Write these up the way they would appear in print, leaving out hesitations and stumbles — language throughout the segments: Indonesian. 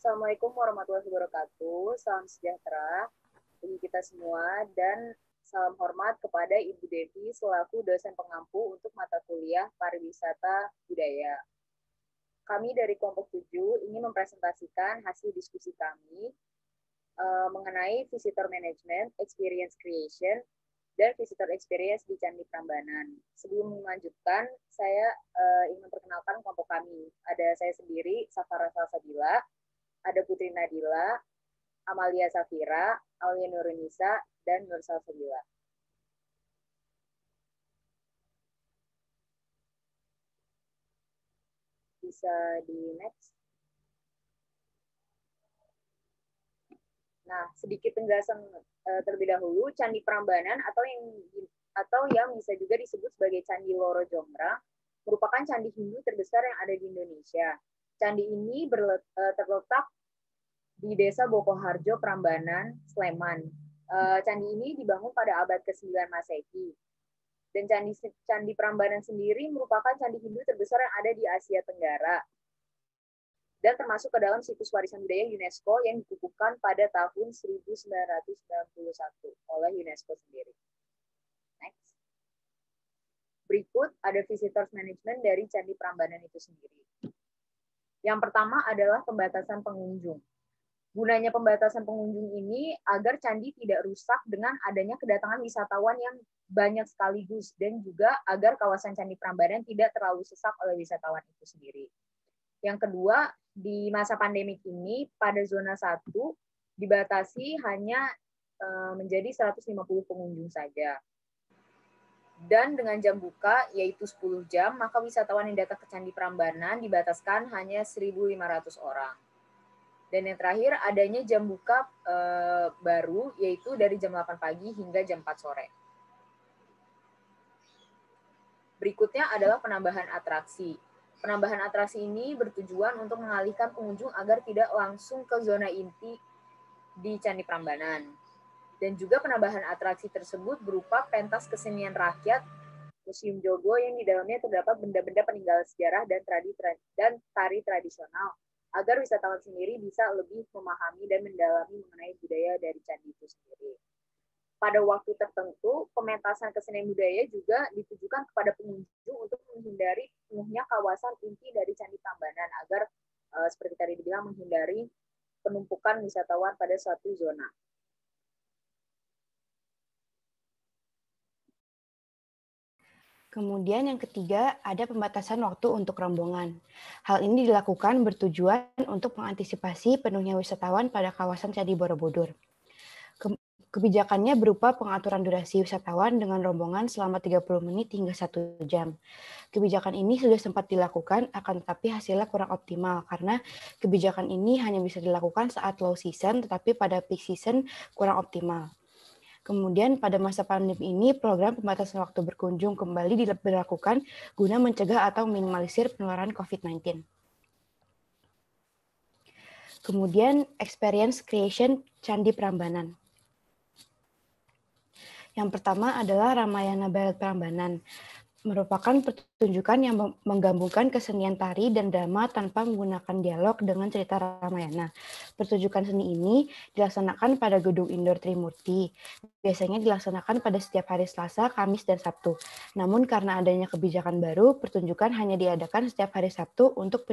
Assalamualaikum warahmatullahi wabarakatuh. Salam sejahtera bagi kita semua dan salam hormat kepada Ibu Devi selaku dosen pengampu untuk mata kuliah pariwisata budaya. Kami dari kelompok 7 ingin mempresentasikan hasil diskusi kami mengenai visitor management, experience creation, dan visitor experience di Candi Prambanan. Sebelum melanjutkan, saya ingin memperkenalkan kelompok kami. Ada saya sendiri, Safara Salsabila, ada Putri Nadila, Amalia Safira, Aulia Nurunisa, dan Nur Salsabila. Bisa di next. Nah, sedikit penjelasan terlebih dahulu, Candi Prambanan atau yang bisa juga disebut sebagai Candi Loro Jonggrang merupakan candi Hindu terbesar yang ada di Indonesia. Candi ini terletak di Desa Bokoharjo, Prambanan, Sleman. Candi ini dibangun pada abad ke-9 Masehi. Dan Candi Prambanan sendiri merupakan candi Hindu terbesar yang ada di Asia Tenggara. Dan termasuk ke dalam situs warisan budaya UNESCO yang dikukuhkan pada tahun 1991 oleh UNESCO sendiri. Next. Berikut ada visitors management dari Candi Prambanan itu sendiri. Yang pertama adalah pembatasan pengunjung. Gunanya pembatasan pengunjung ini agar candi tidak rusak dengan adanya kedatangan wisatawan yang banyak sekaligus dan juga agar kawasan Candi Prambanan tidak terlalu sesak oleh wisatawan itu sendiri. Yang kedua, di masa pandemik ini pada zona 1 dibatasi hanya menjadi 150 pengunjung saja. Dan dengan jam buka yaitu 10 jam, maka wisatawan yang datang ke Candi Prambanan dibataskan hanya 1.500 orang. Dan yang terakhir adanya jam buka baru yaitu dari jam 8 pagi hingga jam 4 sore. Berikutnya adalah penambahan atraksi. Penambahan atraksi ini bertujuan untuk mengalihkan pengunjung agar tidak langsung ke zona inti di Candi Prambanan. Dan juga penambahan atraksi tersebut berupa pentas kesenian rakyat, Museum Jogo yang di dalamnya terdapat benda-benda peninggalan sejarah dan tari tradisional, agar wisatawan sendiri bisa lebih memahami dan mendalami mengenai budaya dari candi itu sendiri. Pada waktu tertentu, pementasan kesenian budaya juga ditujukan kepada pengunjung untuk menghindari penuhnya kawasan inti dari Candi Prambanan agar seperti tadi dibilang menghindari penumpukan wisatawan pada suatu zona. Kemudian yang ketiga, ada pembatasan waktu untuk rombongan. Hal ini dilakukan bertujuan untuk mengantisipasi penuhnya wisatawan pada kawasan Candi Borobudur. Kebijakannya berupa pengaturan durasi wisatawan dengan rombongan selama 30 menit hingga 1 jam. Kebijakan ini sudah sempat dilakukan, akan tetapi hasilnya kurang optimal karena kebijakan ini hanya bisa dilakukan saat low season, tetapi pada peak season kurang optimal. Kemudian pada masa pandemi ini, program pembatasan waktu berkunjung kembali diberlakukan guna mencegah atau minimalisir penularan COVID-19. Kemudian, experience creation Candi Prambanan. Yang pertama adalah Ramayana Balet Prambanan, merupakan pertunjukan yang menggabungkan kesenian tari dan drama tanpa menggunakan dialog dengan cerita Ramayana. Pertunjukan seni ini dilaksanakan pada Gedung Indoor Trimurti. Biasanya dilaksanakan pada setiap hari Selasa, Kamis, dan Sabtu. Namun karena adanya kebijakan baru, pertunjukan hanya diadakan setiap hari Sabtu untuk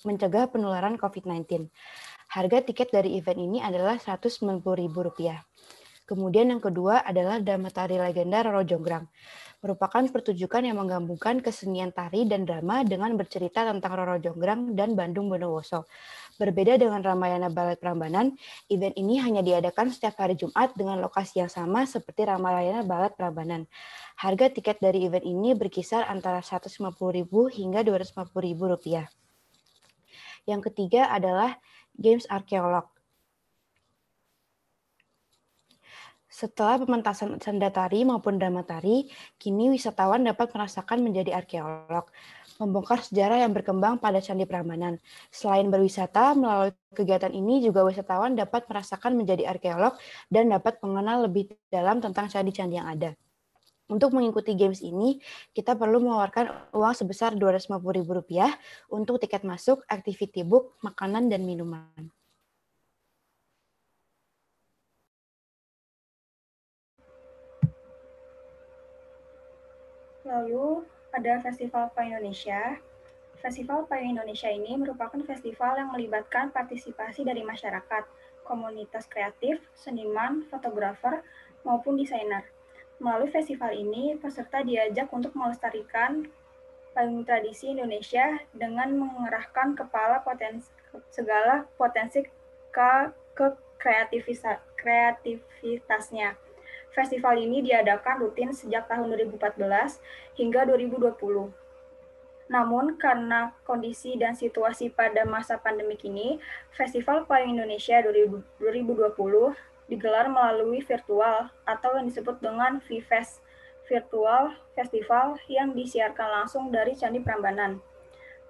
mencegah penularan COVID-19. Harga tiket dari event ini adalah Rp190.000. Kemudian yang kedua adalah drama tari legenda Roro Jonggrang, merupakan pertunjukan yang menggabungkan kesenian tari dan drama dengan bercerita tentang Roro Jonggrang dan Bandung Bondowoso. Berbeda dengan Ramayana Balet Prambanan, event ini hanya diadakan setiap hari Jumat dengan lokasi yang sama seperti Ramayana Balet Prambanan. Harga tiket dari event ini berkisar antara Rp150.000 hingga Rp250.000. Yang ketiga adalah Games Arkeolog. Setelah pementasan senda tari maupun drama tari, kini wisatawan dapat merasakan menjadi arkeolog, membongkar sejarah yang berkembang pada Candi Prambanan. Selain berwisata, melalui kegiatan ini juga wisatawan dapat merasakan menjadi arkeolog dan dapat mengenal lebih dalam tentang candi-candi yang ada. Untuk mengikuti games ini, kita perlu mengeluarkan uang sebesar Rp250.000 untuk tiket masuk, activity book, makanan, dan minuman. Lalu ada Festival Payung Indonesia. Festival Payung Indonesia ini merupakan festival yang melibatkan partisipasi dari masyarakat, komunitas kreatif, seniman, fotografer, maupun desainer. Melalui festival ini, peserta diajak untuk melestarikan payung tradisi Indonesia dengan mengerahkan segala potensi ke kreativitasnya. Festival ini diadakan rutin sejak tahun 2014 hingga 2020. Namun, karena kondisi dan situasi pada masa pandemik ini, Festival Payung Indonesia 2020 digelar melalui virtual atau yang disebut dengan VFest, Virtual Festival yang disiarkan langsung dari Candi Prambanan.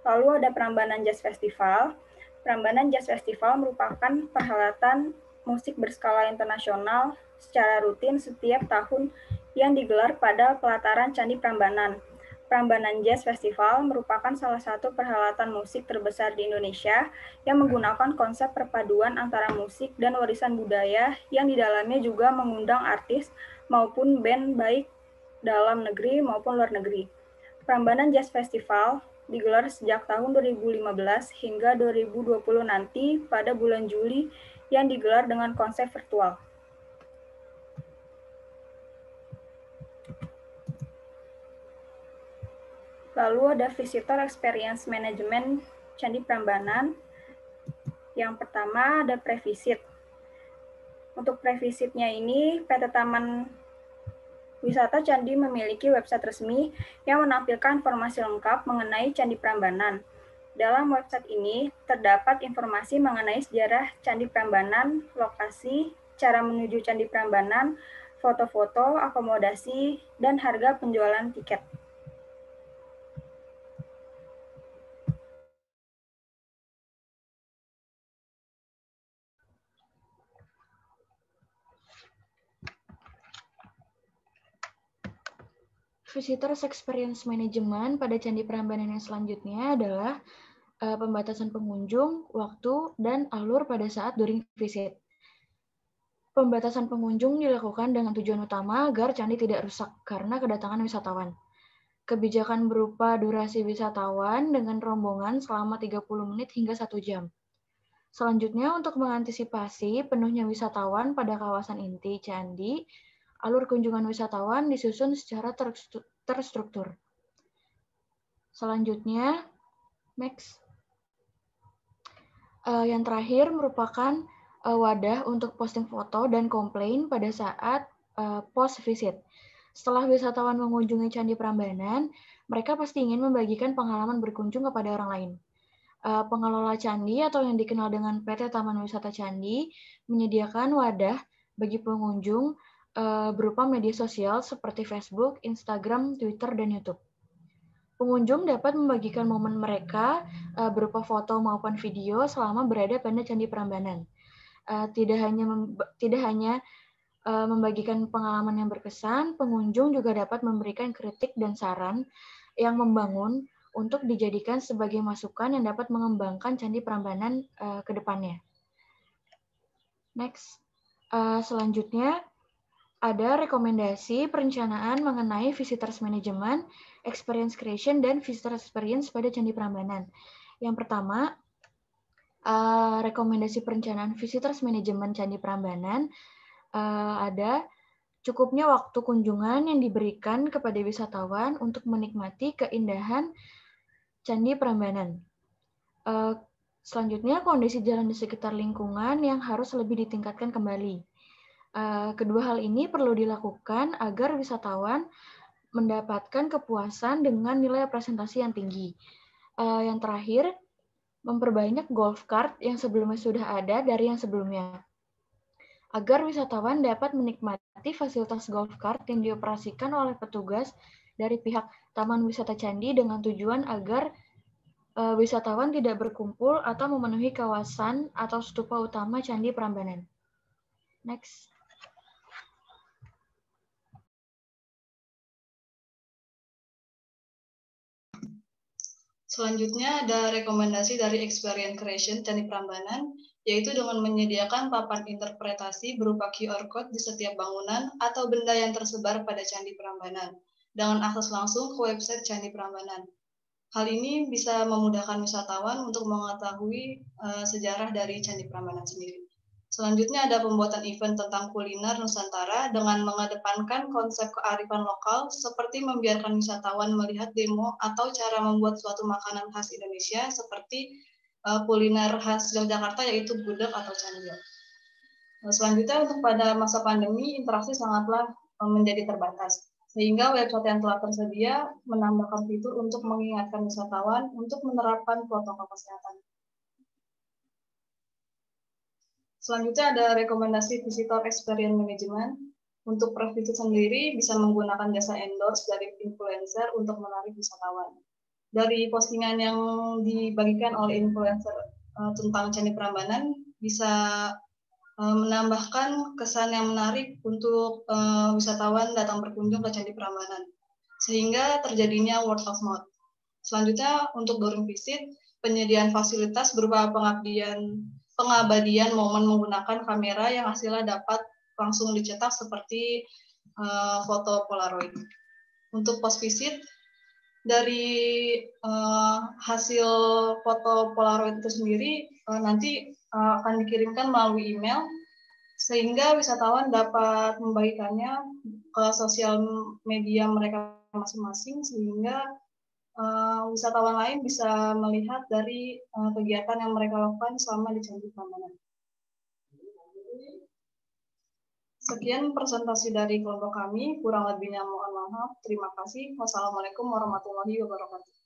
Lalu ada Prambanan Jazz Festival. Prambanan Jazz Festival merupakan perhelatan musik berskala internasional secara rutin setiap tahun yang digelar pada pelataran Candi Prambanan. Prambanan Jazz Festival merupakan salah satu perhelatan musik terbesar di Indonesia yang menggunakan konsep perpaduan antara musik dan warisan budaya yang di dalamnya juga mengundang artis maupun band baik dalam negeri maupun luar negeri. Prambanan Jazz Festival digelar sejak tahun 2015 hingga 2020 nanti pada bulan Juli yang digelar dengan konsep virtual. Lalu ada Visitor Experience Management Candi Prambanan. Yang pertama ada Previsit. Untuk Previsitnya ini, PT Taman Wisata Candi memiliki website resmi yang menampilkan informasi lengkap mengenai Candi Prambanan. Dalam website ini terdapat informasi mengenai sejarah Candi Prambanan, lokasi, cara menuju Candi Prambanan, foto-foto, akomodasi, dan harga penjualan tiket. Visitors Experience Management pada Candi Prambanan yang selanjutnya adalah pembatasan pengunjung, waktu, dan alur pada saat during visit. Pembatasan pengunjung dilakukan dengan tujuan utama agar candi tidak rusak karena kedatangan wisatawan. Kebijakan berupa durasi wisatawan dengan rombongan selama 30 menit hingga 1 jam. Selanjutnya, untuk mengantisipasi penuhnya wisatawan pada kawasan inti candi, alur kunjungan wisatawan disusun secara terstruktur. Selanjutnya, next. Yang terakhir merupakan wadah untuk posting foto dan komplain pada saat post-visit. Setelah wisatawan mengunjungi Candi Prambanan, mereka pasti ingin membagikan pengalaman berkunjung kepada orang lain. Pengelola candi atau yang dikenal dengan PT Taman Wisata Candi menyediakan wadah bagi pengunjung berupa media sosial seperti Facebook, Instagram, Twitter, dan YouTube. Pengunjung dapat membagikan momen mereka berupa foto maupun video selama berada pada Candi Prambanan. Tidak hanya membagikan pengalaman yang berkesan, pengunjung juga dapat memberikan kritik dan saran yang membangun untuk dijadikan sebagai masukan yang dapat mengembangkan Candi Prambanan ke depannya. Next. Selanjutnya, ada rekomendasi perencanaan mengenai Visitors Management, Experience Creation, dan Visitor Experience pada Candi Prambanan. Yang pertama, rekomendasi perencanaan Visitors Management Candi Prambanan ada cukupnya waktu kunjungan yang diberikan kepada wisatawan untuk menikmati keindahan Candi Prambanan. Selanjutnya, kondisi jalan di sekitar lingkungan yang harus lebih ditingkatkan kembali. Kedua hal ini perlu dilakukan agar wisatawan mendapatkan kepuasan dengan nilai presentasi yang tinggi. Yang terakhir, memperbanyak golf cart yang sebelumnya sudah ada dari yang sebelumnya, agar wisatawan dapat menikmati fasilitas golf cart yang dioperasikan oleh petugas dari pihak Taman Wisata Candi dengan tujuan agar wisatawan tidak berkumpul atau memenuhi kawasan atau stupa utama Candi Prambanan. Next. Selanjutnya ada rekomendasi dari Experience Creation Candi Prambanan, yaitu dengan menyediakan papan interpretasi berupa QR Code di setiap bangunan atau benda yang tersebar pada Candi Prambanan. dengan akses langsung ke website Candi Prambanan. Hal ini bisa memudahkan wisatawan untuk mengetahui sejarah dari Candi Prambanan sendiri. Selanjutnya ada pembuatan event tentang kuliner Nusantara dengan mengedepankan konsep kearifan lokal seperti membiarkan wisatawan melihat demo atau cara membuat suatu makanan khas Indonesia seperti kuliner khas Yogyakarta yaitu gudeg atau candil. Selanjutnya untuk pada masa pandemi interaksi sangatlah menjadi terbatas. Sehingga website yang telah tersedia menambahkan fitur untuk mengingatkan wisatawan untuk menerapkan protokol kesehatan. Selanjutnya ada rekomendasi visitor experience management. Untuk pre-visit sendiri bisa menggunakan jasa endorse dari influencer untuk menarik wisatawan. Dari postingan yang dibagikan oleh influencer tentang Candi Prambanan bisa menambahkan kesan yang menarik untuk wisatawan datang berkunjung ke Candi Prambanan, sehingga terjadinya word of mouth. Selanjutnya untuk during visit, penyediaan fasilitas berupa pengabadian momen menggunakan kamera yang hasilnya dapat langsung dicetak seperti foto Polaroid. Untuk post visit, dari hasil foto Polaroid itu sendiri nanti akan dikirimkan melalui email sehingga wisatawan dapat membagikannya ke sosial media mereka masing-masing sehingga wisatawan lain bisa melihat dari kegiatan yang mereka lakukan selama di Candi Prambanan. Sekian presentasi dari kelompok kami, kurang lebihnya mohon maaf. Terima kasih. Wassalamualaikum warahmatullahi wabarakatuh.